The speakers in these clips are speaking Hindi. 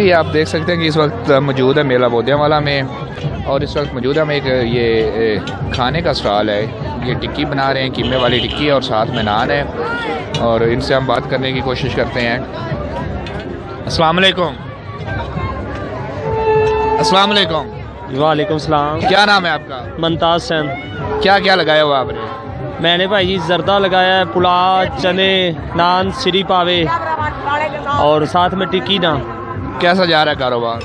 जी आप देख सकते हैं कि इस वक्त मौजूद है मेला बोदियावाला में और इस वक्त मौजूद है में एक ये खाने का स्टॉल है। ये टिक्की बना रहे हैं, कीमे वाली टिक्की और साथ में नान है और इनसे हम बात करने की कोशिश करते हैं। अस्सलाम वालेकुम। अस्सलाम वालेकुम। वालेकुम सलाम। क्या नाम है आपका? मुमताज सैन। क्या क्या लगाया हुआ आपने? मैंने भाई जी जर्दा लगाया है, पुलाव, चने, नान, सिरी पावे और साथ में टिक्की ना। कैसा जा रहा है कारोबार?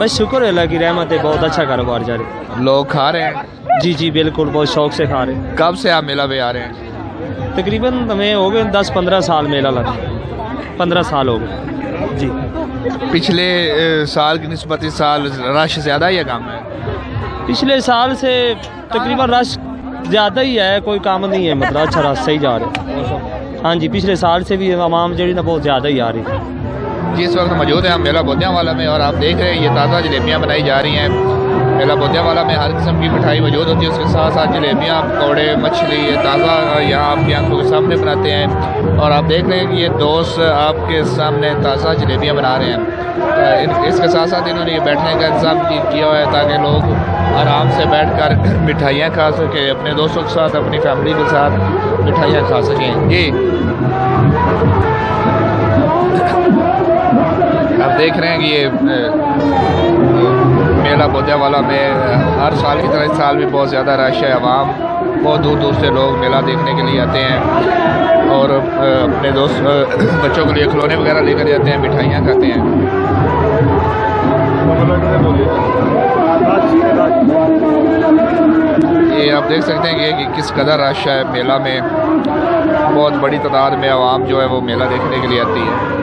बस शुक्र है अल्लाह की रहमत है, बहुत अच्छा कारोबार जा रहा है। लोग खा रहे हैं? जी जी बिल्कुल, बहुत शौक से खा रहे हैं। कब से आप मेला पे आ रहे हैं? तकरीबन हमें हो गए 10-15 साल मेला लगा, 15 साल हो गए जी। पिछले साल की निस्बत इस साल रश ज़्यादा या कम है? पिछले साल से तकरीबन रश ज़्यादा ही है, कोई काम नहीं है, मतलब अच्छा रश सही जा रहा है। हाँ जी, पिछले साल से भी आवाम जी ना बहुत ज़्यादा ही आ रही है। जी इस वक्त मौजूद है हम मेला बोदियावाला में और आप देख रहे हैं ये ताज़ा जलेबियाँ बनाई जा रही हैं। मेला बोदियावाला में हर किस्म की मिठाई मौजूद होती है, उसके साथ साथ जलेबियाँ, पकौड़े, मछली ये ताज़ा यहाँ आपकी आंखों के सामने बनाते हैं और आप देख रहे हैं कि ये दोस्त आपके सामने ताज़ा जलेबियाँ बना रहे हैं। इसके साथ साथ इन्होंने ये बैठने का इंतज़ाम किया हुआ है ताकि लोग आराम से बैठकर मिठाइयाँ खा सकें, अपने दोस्तों के साथ, अपनी फैमिली के साथ मिठाइयाँ खा सकें। जी आप देख रहे हैं कि ये मेला बोदियावाला में हर साल की तरह इस साल भी बहुत ज़्यादा रश है। आवाम बहुत दूर दूर से लोग मेला देखने के लिए आते हैं और अपने दोस्त बच्चों के लिए खिलौने वगैरह लेकर जाते हैं, मिठाइयाँ खाते हैं। ये आप देख सकते हैं कि किस कदर रश है मेला में। बहुत बड़ी तादाद में आवाम जो है वो मेला देखने के लिए आती है।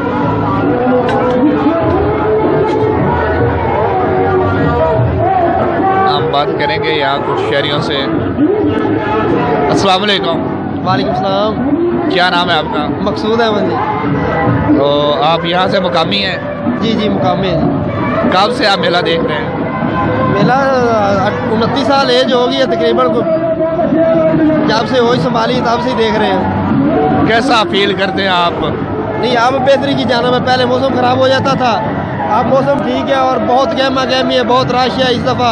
हम बात करेंगे यहाँ कुछ शहरियों से। अस्सलाम वालेकुम। वालेकुम सलाम। क्या नाम है आपका? मकसूद अहमद जी। तो आप यहाँ से मुकामी हैं? जी जी मुकामी है। कब से आप मेला देख रहे हैं? मेला 29 साल एज होगी है तकरीबन, जब से वही संभाली तब से ही देख रहे हैं। कैसा फील करते हैं आप? नहीं अब बेहतरी की जाना है, पहले मौसम ख़राब हो जाता था, अब मौसम ठीक है और बहुत गहमा गहमी है, बहुत रश है। इस दफ़ा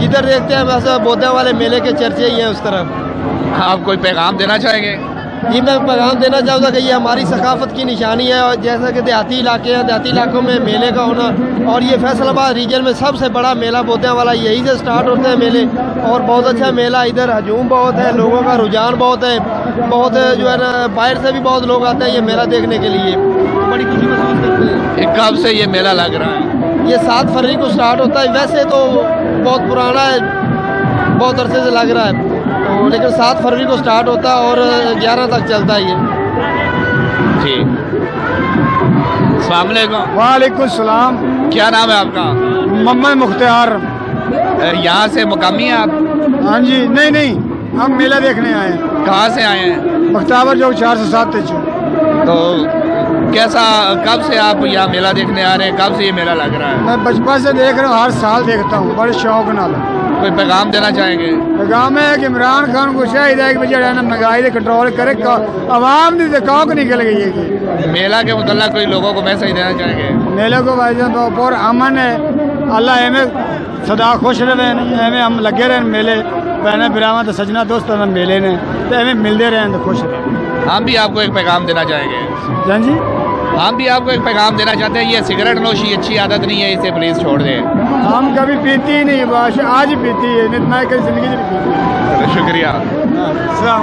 जिधर देखते हैं वैसे बोदियावाले मेले के चर्चे ही हैं उस तरफ। आप कोई पैगाम देना चाहेंगे? जी मैं पैगाम देना चाहूँगा कि ये हमारी सकाफत की निशानी है और जैसा कि देहाती इलाके हैं, देहाती इलाकों में मेले का होना और ये फैसलाबाद रीजन में सबसे बड़ा मेला बोदियावाला यहीं से स्टार्ट होते हैं मेले और बहुत अच्छा मेला। इधर हजूम बहुत है, लोगों का रुझान बहुत है, बहुत जो है ना बाहर से भी बहुत लोग आते हैं ये मेला देखने के लिए, बड़ी खुशी महसूस करते हैं। कब से ये मेला लग रहा है? ये 7 फरवरी को स्टार्ट होता है, वैसे तो बहुत पुराना है, बहुत अरसे से लग रहा है तो, लेकिन 7 फरवरी को स्टार्ट होता है और 11 तक चलता है ये। जी अस्सलाम वालेकुम। वालेकुम सलाम। क्या नाम है आपका? मोहम्मद मुख्तार। यहाँ से मुकामी हैं आप? हाँ जी। नहीं नहीं, हम मेला देखने आए हैं। कहाँ से आए हैं? बख्तावर जो 4 से 7 तो कैसा, कब से आप यहाँ मेला देखने आ रहे हैं? कब से ये मेला लग रहा है? मैं बचपन से देख रहा हूँ, हर साल देखता हूँ बड़े शौक नाल। कोई पैगाम देना चाहेंगे? पैगाम है कि इमरान खान को चाहिए कि जो है ना महंगाई से कंट्रोल करे, आवाम की कौक निकल गई है। मेला के मुतल्लिक़ कोई लोगों को मैसेज देना चाहेंगे? मेले को भाईजान तो और अमन है, अल्लाह एवं सदा खुश रहे, एवं हम लगे रहे मेले भैन भरावान तो सजना दोस्त मेले ने तो एवं मिलते रहें तो खुश रहे। हम भी आपको एक पैगाम देना चाहेंगे। हाँ जी, हम भी आपको एक पैगाम देना चाहते हैं, ये सिगरेट नोशी अच्छी आदत नहीं है, इसे प्लीज़ छोड़ दें। हम कभी पीती ही नहीं, आज ही पीती है, नहीं मैं कभी जिंदगी में पीती है। शुक्रिया। हाँ,